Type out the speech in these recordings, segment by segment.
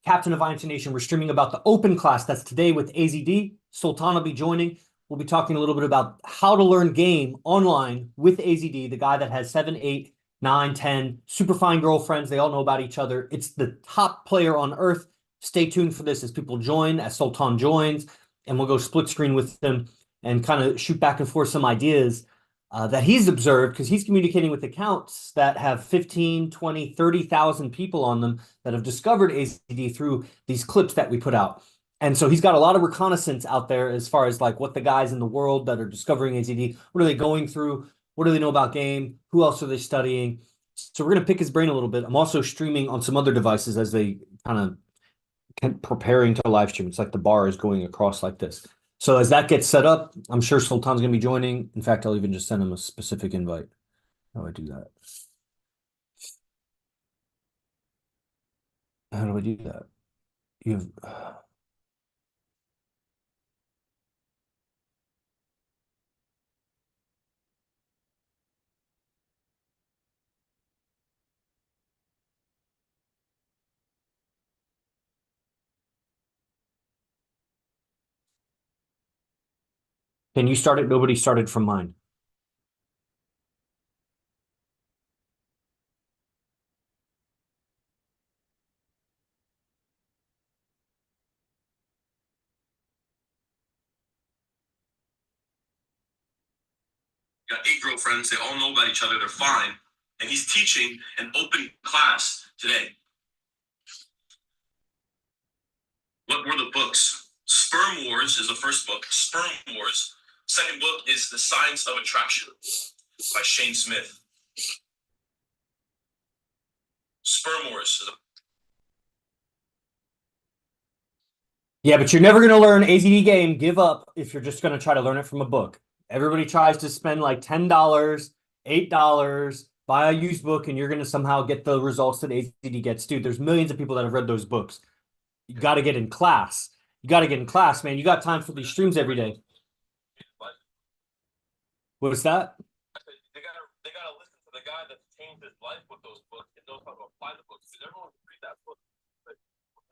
Captain of IMC Nation. We're streaming about the open class. That's today with AZD. Sultan will be joining. We'll be talking a little bit about how to learn game online with AZD, the guy that has 7, 8, 9, 10 super fine girlfriends. They all know about each other. It's the top player on earth. Stay tuned for this as people join, as Sultan joins, and we'll go split screen with him and kind of shoot back and forth some ideas that he's observed, because he's communicating with accounts that have 15, 20, 30,000 people on them that have discovered AZD through these clips that we put out. And so he's got a lot of reconnaissance out there as far as like what the guys in the world that are discovering AZD, what are they going through? What do they know about game? Who else are they studying? So we're going to pick his brain a little bit. I'm also streaming on some other devices as they kind of preparing to live stream. It's like the bar is going across like this. So as that gets set up, I'm sure Sultan's going to be joining. In fact, I'll even just send him a specific invite. How do I do that? How do I do that? You have... Can you start it? Nobody started from mine. Got 8 girlfriends. They all know about each other. They're fine. And he's teaching an open class today. What were the books? Sperm Wars is the first book. Sperm Wars. Second book is The Science of Attraction by Shane Smith. Sperm Wars is a... Yeah, but you're never going to learn AZD game. Give up if you're just going to try to learn it from a book. Everybody tries to spend like $10, $8, buy a used book, and you're going to somehow get the results that AZD gets. Dude, there's millions of people that have read those books. You got to get in class. You got to get in class, man. You got time for these streams every day. What was that? They gotta listen to the guy that's changed his life with those books and knows how to apply the books. Because everyone can read that book, but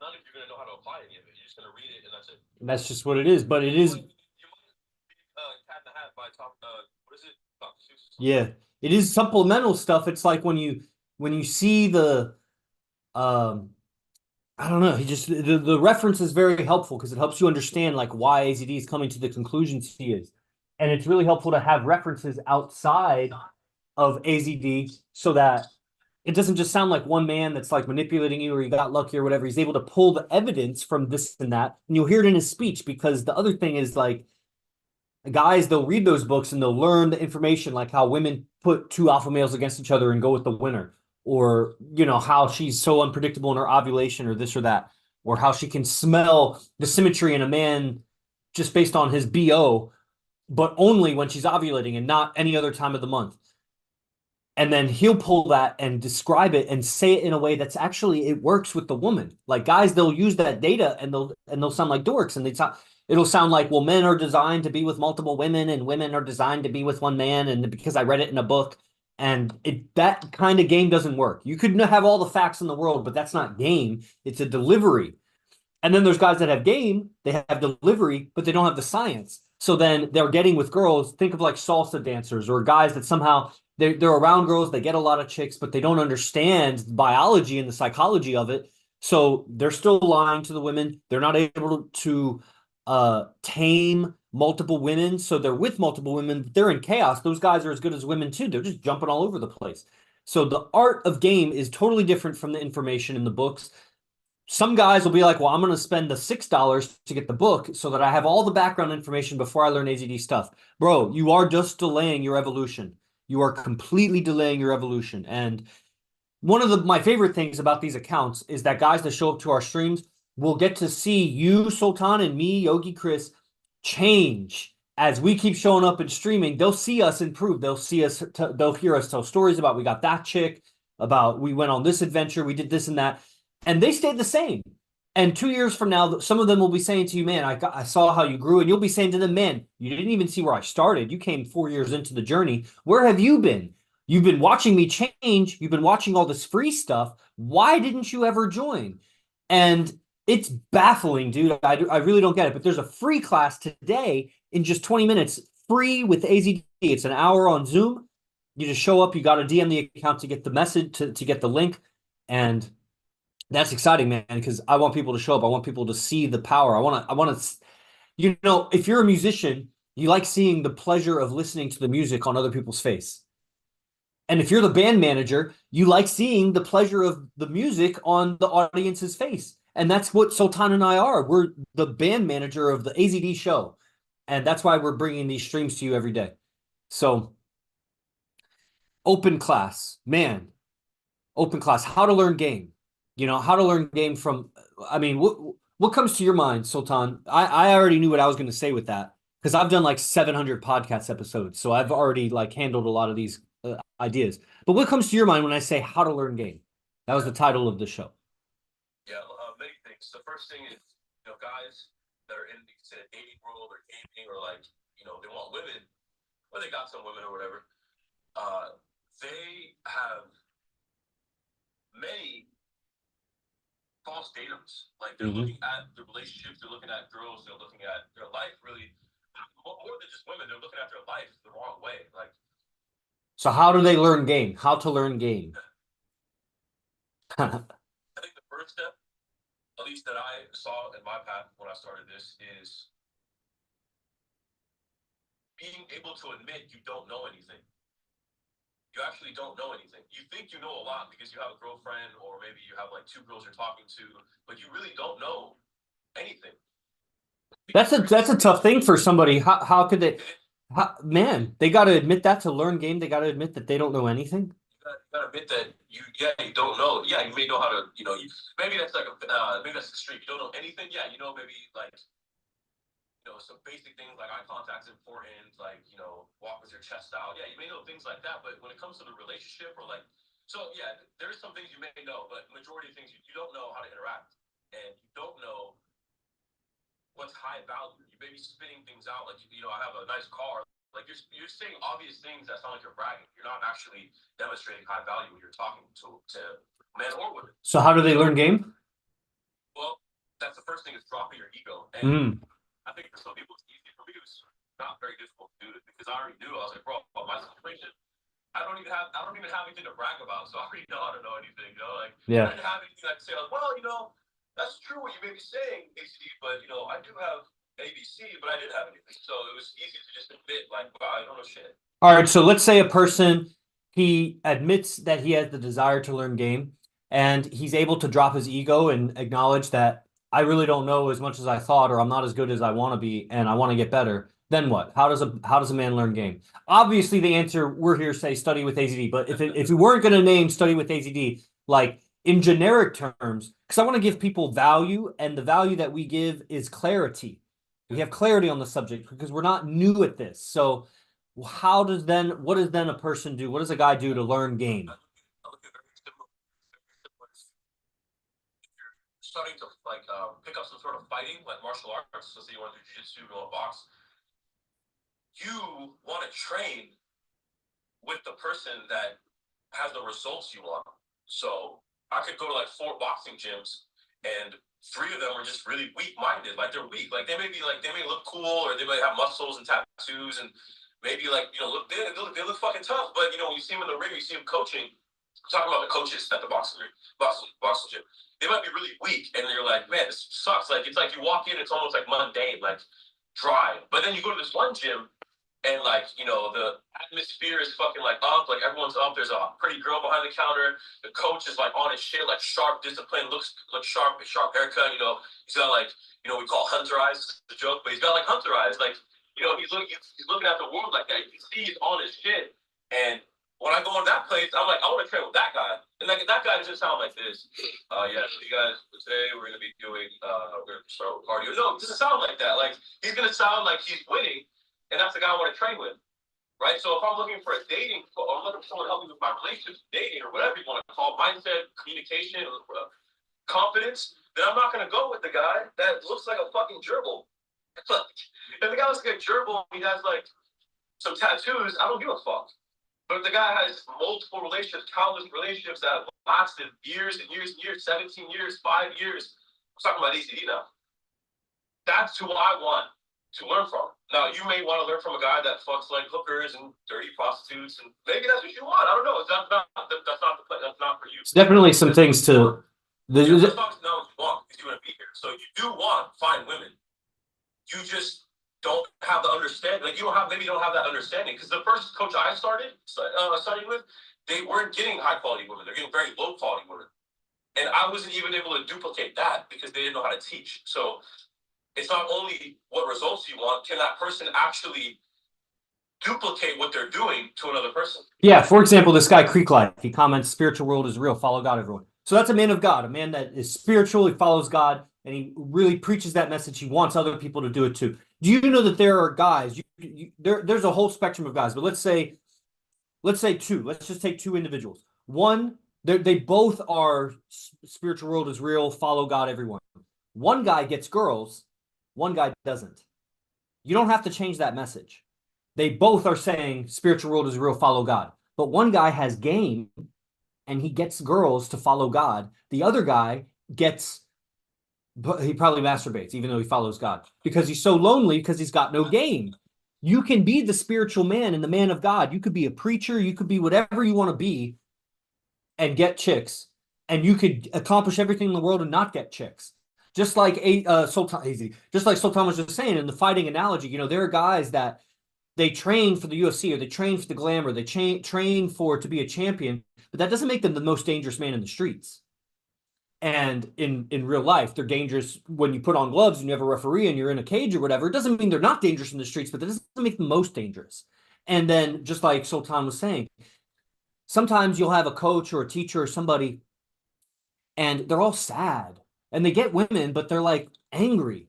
none of you are gonna know how to apply any of it. You're just gonna read it and that's it. That's just what it is. But it is. You might Cat in the Hat by Tom. What is it? Dr. Seuss. Yeah, it is supplemental stuff. It's like when you see the I don't know. He just the reference is very helpful because it helps you understand like why AZD is coming to the conclusions he is, and it's really helpful to have references outside of AZD so that it doesn't just sound like one man that's like manipulating you or you got lucky or whatever. He's able to pull the evidence from this and that, and you'll hear it in his speech. Because the other thing is like guys, they'll read those books and they'll learn the information, like how women put 2 alpha males against each other and go with the winner, or how she's so unpredictable in her ovulation or this or that, or how she can smell the symmetry in a man just based on his BO, but only when she's ovulating and not any other time of the month. And then he'll pull that and describe it and say it in a way that's actually, it works with the woman. Like guys, they'll use that data and they'll sound like dorks, and it'll sound like, well, men are designed to be with multiple women and women are designed to be with one man, and because I read it in a book. And that kind of game doesn't work. You could have all the facts in the world, but that's not game. It's a delivery. And then there's guys that have game, they have delivery, but they don't have the science. So then they're getting with girls. Think of like salsa dancers or guys that somehow they're around girls, they get a lot of chicks, but they don't understand biology and the psychology of it. So they're still lying to the women. They're not able to tame multiple women. So they're with multiple women, but they're in chaos. Those guys are as good as women too. They're just jumping all over the place. So the art of game is totally different from the information in the books. Some guys will be like, well, I'm going to spend the $6 to get the book so that I have all the background information before I learn AZD stuff. Bro, you are just delaying your evolution. You are completely delaying your evolution. And one of my favorite things about these accounts is that guys that show up to our streams will get to see you, Sultan, and me, Yogi Chris, change as we keep showing up and streaming. They'll see us improve. They'll see us. They'll hear us tell stories about we got that chick, about we went on this adventure, we did this and that, and they stayed the same. And 2 years from now, some of them will be saying to you, man, I saw how you grew. And you'll be saying to them, man, you didn't even see where I started. You came 4 years into the journey. Where have you been? You've been watching me change. You've been watching all this free stuff. Why didn't you ever join? And it's baffling, dude. I really don't get it. But there's a free class today in just 20 minutes, free with AZD. It's an hour on Zoom. You just show up, you got to DM the account to get the message, to get the link. And that's exciting, man, because I want people to show up. I want people to see the power. I want to, if you're a musician, you like seeing the pleasure of listening to the music on other people's face. And if you're the band manager, you like seeing the pleasure of the music on the audience's face. And that's what Sultan and I are. We're the band manager of the AZD show. And that's why we're bringing these streams to you every day. So, open class, man, open class, how to learn game. How to learn game from, I mean, what comes to your mind, Sultan? I already knew what I was going to say with that because I've done like 700 podcast episodes. So I've already like handled a lot of these ideas. But what comes to your mind when I say how to learn game? That was the title of the show. Yeah, many things. The first thing is, guys that are in the dating world or gaming or like, they want women, or they got some women or whatever. They have many false datums. Like they're looking at their relationships, they're looking at girls, they're looking at their life really more than just women. They're looking at their life the wrong way. Like, so how do they learn game? How to learn game? I think the first step, at least that I saw in my path when I started this, is being able to admit you don't know anything. You actually don't know anything. You think you know a lot because you have a girlfriend, or maybe you have like two girls you're talking to, but you really don't know anything. That's a tough thing for somebody. How could they? Man, they got to admit that to learn game. They got to admit that they don't know anything. You gotta admit that you don't know. Yeah, you may know how to, maybe that's like maybe that's extreme. You don't know anything. Yeah, maybe like some basic things like eye contact is important. Like walk with your chest out. Yeah, you may know things like that. But when it comes to the relationship or like, so yeah, there's some things you may know, but majority of things you don't know how to interact, and you don't know what's high value. You may be spitting things out like I have a nice car. Like you're saying obvious things that sound like you're bragging. You're not actually demonstrating high value when you're talking to men or women. So how do they learn game? Well, that's the first thing is dropping your ego. And I think for some people it's easy. For me, it was not very difficult to do it because I already knew. I was like, bro, my situation, I don't even have anything to brag about, so I already know I don't know anything. Like I didn't have anything I could say. Like, well, that's true what you may be saying, ACD, but I do have ABC, but I didn't have anything. So it was easy to just admit, like, wow, I don't know shit. All right, so let's say a person, he admits that he has the desire to learn game, and he's able to drop his ego and acknowledge that I really don't know as much as I thought, or I'm not as good as I want to be, and I want to get better. Then what? How does a man learn game? Obviously, the answer we're here say study with AZD, but if we weren't going to name study with AZD, like in generic terms, because I want to give people value, and the value that we give is clarity. We have clarity on the subject because we're not new at this. So what does then a person do? What does a guy do to learn game? Starting to like pick up some sort of fighting, like martial arts. Let's say you want to do jiu-jitsu, you want to box. You want to train with the person that has the results you want. So I could go to like 4 boxing gyms, and 3 of them are just really weak-minded. Like they're weak. Like they may look cool, or they may have muscles and tattoos, and maybe like they look fucking tough. But when you see them in the ring, you see them coaching. I'm talking about the coaches at the boxing gym. They might be really weak, and you're like, man, this sucks. Like it's like you walk in, it's almost like mundane, like dry. But then you go to this one gym, and like the atmosphere is fucking like up, like everyone's up. There's a pretty girl behind the counter. The coach is like on his shit, like sharp, discipline, looks sharp haircut. He's got like we call hunter eyes, the joke, but he's got like hunter eyes, like he's looking at the world like that. You can see he's on his shit. And when I go in that place, I'm like, I want to train with that guy. And like that guy doesn't sound like this. Yeah, so you guys, today we're gonna be doing we're gonna start with cardio. No, it doesn't sound like that. Like he's gonna sound like he's winning. And that's the guy I want to train with, right? So if I'm looking for or I'm looking for someone to help me with my relationships, dating, or whatever you want to call it, mindset, communication, confidence, then I'm not going to go with the guy that looks like a fucking gerbil. If the guy looks like a gerbil, he has like some tattoos, I don't give a fuck. But if the guy has multiple relationships, countless relationships that have lasted years and years and years, 17 years, 5 years, talking about ACD now. That's who I want to learn from. Now, you may want to learn from a guy that fucks like hookers and dirty prostitutes, and maybe that's what you want. I don't know. That's not the plan. That's not for you. It's definitely some things to. Let's talk now what you want because you want to be here. So you do want fine women. You just don't have the understanding. Like maybe you don't have that understanding because the first coach I started studying with, they weren't getting high quality women. They're getting very low quality women, and I wasn't even able to duplicate that because they didn't know how to teach. So it's not only what results you want, can that person actually duplicate what they're doing to another person? Yeah, for example, this guy Creek Life, he comments, spiritual world is real, follow God, everyone. So that's a man of God, a man that is spiritual, he follows God, and he really preaches that message. He wants other people to do it too. Do you know that there are guys, there's a whole spectrum of guys, but let's say two. Let's just take two individuals. One, they both are spiritual world is real, follow God, everyone. One guy gets girls, one guy doesn't. You don't have to change that message. They both are saying spiritual world is real, follow God. But one guy has game and he gets girls to follow God. The other guy he probably masturbates, even though he follows God, because he's so lonely because he's got no game. You can be the spiritual man and the man of God. You could be a preacher. You could be whatever you want to be and get chicks. And you could accomplish everything in the world and not get chicks. Just like Sultan was just saying in the fighting analogy, there are guys that they train for the UFC or they train for the glamour, they train to be a champion, but that doesn't make them the most dangerous man in the streets. And in real life, they're dangerous when you put on gloves and you have a referee and you're in a cage or whatever. It doesn't mean they're not dangerous in the streets, but that doesn't make them most dangerous. And then just like Sultan was saying, sometimes you'll have a coach or a teacher or somebody and they're all sad and they get women, but they're like angry,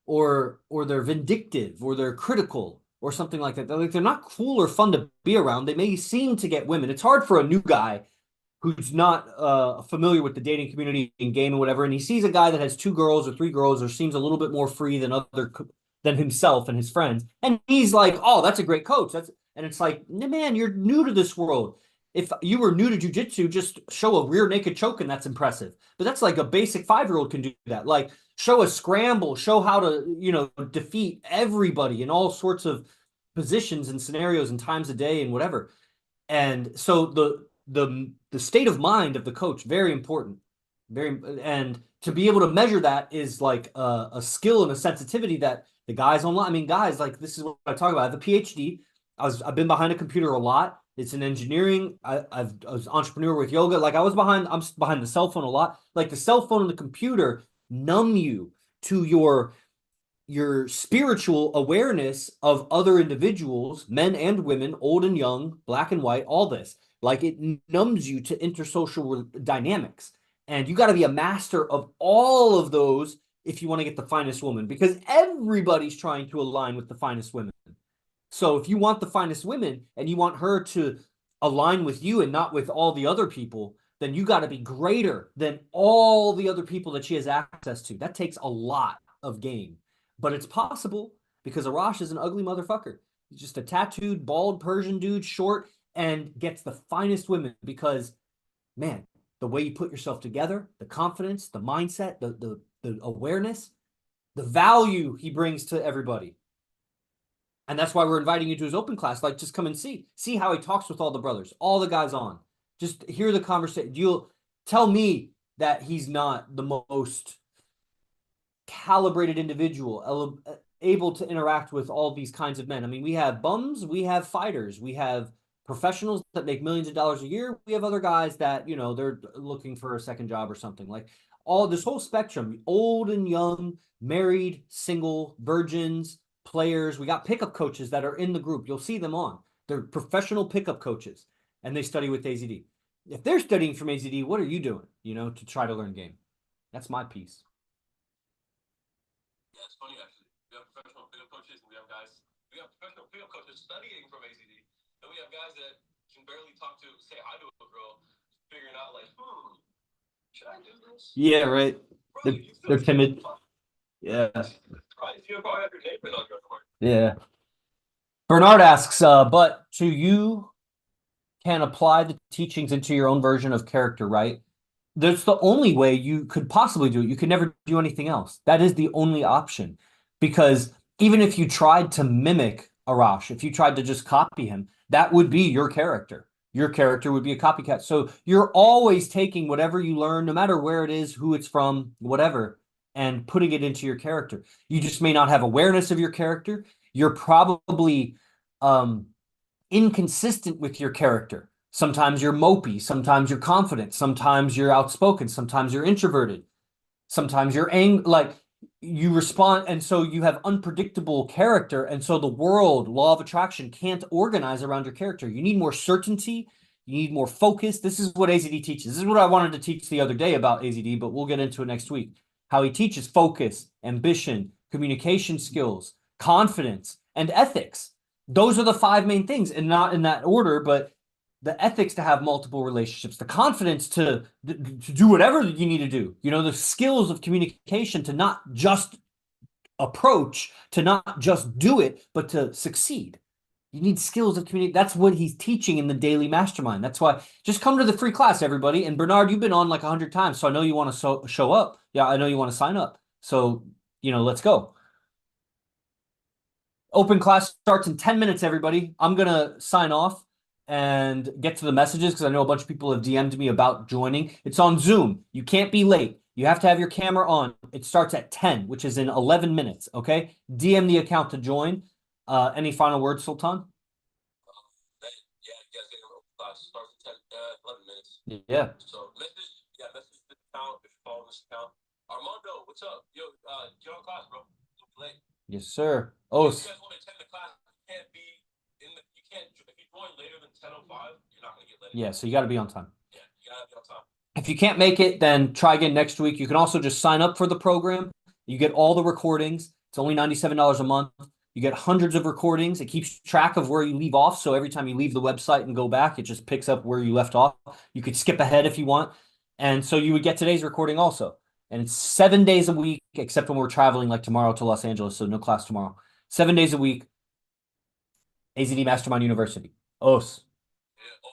or they're vindictive or they're critical or something like that. They're not cool or fun to be around. They may seem to get women. It's hard for a new guy who's not familiar with the dating community and game and whatever, and he sees a guy that has 2 girls or 3 girls or seems a little bit more free than himself and his friends, and he's like, oh, that's a great coach. And it's like, man, you're new to this world. If you were new to jiu-jitsu, just show a rear naked choke and that's impressive. But that's like a basic 5-year-old can do that. Like show a scramble, show how to, defeat everybody in all sorts of positions and scenarios and times a day and whatever. And so the state of mind of the coach, very important. And to be able to measure that is like a skill and a sensitivity that the guys online. I mean, guys, like this is what I talk about. I have a PhD. I've been behind a computer a lot. It's in engineering. I was an entrepreneur with yoga. Like I'm behind the cell phone a lot. Like the cell phone and the computer numb you to your spiritual awareness of other individuals, men and women, old and young, black and white, all this. Like it numbs you to intersocial dynamics. And you got to be a master of all of those if you want to get the finest woman, because everybody's trying to align with the finest women. So if you want the finest women and you want her to align with you and not with all the other people, then you got to be greater than all the other people that she has access to. That takes a lot of game, but it's possible because Arash is an ugly motherfucker. He's just a tattooed, bald Persian dude, short, and gets the finest women because, man, the way you put yourself together, the confidence, the mindset, the awareness, the value he brings to everybody. And that's why we're inviting you to his open class. Like, just come and see how he talks with all the brothers, all the guys on. Just hear the conversation. You'll tell me that he's not the most calibrated individual, able to interact with all these kinds of men. I mean, we have bums, we have fighters, we have professionals that make millions of dollars a year. We have other guys that, they're looking for a second job or something. Like all this whole spectrum, old and young, married, single, virgins, players. We got pickup coaches that are in the group. You'll see them on. They're professional pickup coaches and they study with AZD. If they're studying from AZD, what are you doing, to try to learn game? That's my piece. Yeah, it's funny actually. We have professional pickup coaches and we have professional pickup coaches studying from AZD. And we have guys that can barely say hi to a girl, figuring out like, should I do this? Yeah, right. Bro, they're timid. Yeah. Yeah. Bernard asks, but you can apply the teachings into your own version of character, right? That's the only way you could possibly do it. You could never do anything else. That is the only option. Because even if you tried to mimic Arash, if you tried to just copy him, that would be your character. Your character would be a copycat. So you're always taking whatever you learn, no matter where it is, who it's from, whatever, and putting it into your character. You just may not have awareness of your character. You're probably inconsistent with your character. Sometimes you're mopey, sometimes you're confident, sometimes you're outspoken, sometimes you're introverted, sometimes you're like you respond, and so you have unpredictable character, and so the world, law of attraction, can't organize around your character. You need more certainty, you need more focus. This is what AZD teaches. This is what I wanted to teach the other day about AZD, but we'll get into it next week. How he teaches focus, ambition, communication skills, confidence, and ethics. Those are the 5 main things, and not in that order, but the ethics to have multiple relationships, the confidence to do whatever you need to do, the skills of communication to not just approach, to not just do it, but to succeed. You need skills of community. That's what he's teaching in the daily mastermind. That's why just come to the free class, everybody. And Bernard, you've been on like 100 times, so I know you want to show up. Yeah, I know you want to sign up. So, let's go. Open class starts in 10 minutes, everybody. I'm going to sign off and get to the messages because I know a bunch of people have DM'd me about joining. It's on Zoom. You can't be late. You have to have your camera on. It starts at 10, which is in 11 minutes, okay? DM the account to join. Any final words, Sultan? Yeah, you guys get your class starts in 11 minutes. Yeah. So message the account if you follow this account. Armando, what's up? Yo, get on class, bro. Late. Yes, sir. Oh, if you guys want to attend the class, you can't be you can't, if you join later than 10:05, you're not going to get let in. Yeah, so you got to be on time. Yeah, you got to be on time. If you can't make it, then try again next week. You can also just sign up for the program. You get all the recordings. It's only $97 a month. You get hundreds of recordings. It keeps track of where you leave off. So every time you leave the website and go back, it just picks up where you left off. You could skip ahead if you want. And so you would get today's recording also. And it's 7 days a week, except when we're traveling like tomorrow to Los Angeles. So no class tomorrow. 7 days a week. AZD Mastermind University. OS. Yeah,